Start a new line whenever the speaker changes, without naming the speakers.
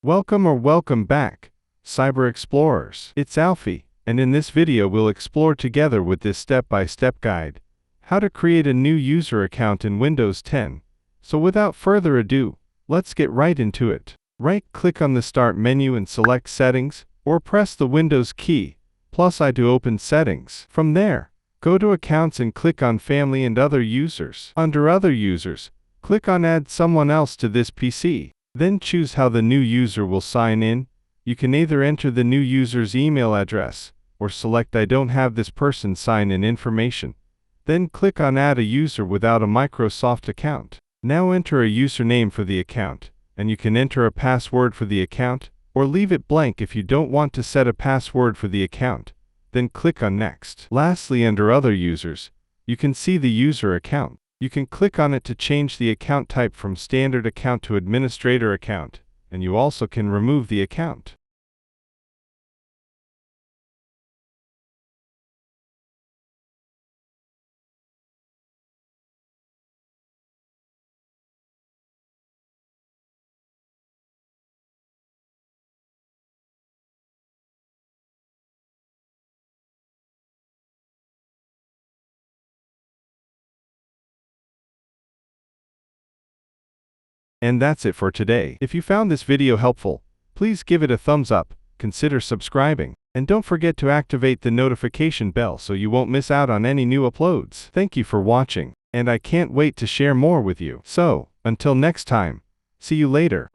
Welcome back, Cyber Explorers. It's Alfie, and in this video we'll explore together with this step-by-step guide, how to create a new user account in Windows 10. So without further ado, let's get right into it. Right-click on the Start menu and select Settings, or press the Windows key, +I to open Settings. From there, go to Accounts and click on Family and Other Users. Under Other Users, click on Add Someone Else to this PC. Then choose how the new user will sign in. You can either enter the new user's email address, or select I don't have this person sign in information. Then click on Add a user without a Microsoft account. Now enter a username for the account, and you can enter a password for the account, or leave it blank if you don't want to set a password for the account. Then click on Next. Lastly, under Other Users, you can see the user account. You can click on it to change the account type from standard account to administrator account, and you also can remove the account. And that's it for today. If you found this video helpful, please give it a thumbs up, consider subscribing, and don't forget to activate the notification bell so you won't miss out on any new uploads. Thank you for watching, and I can't wait to share more with you. So, until next time, see you later.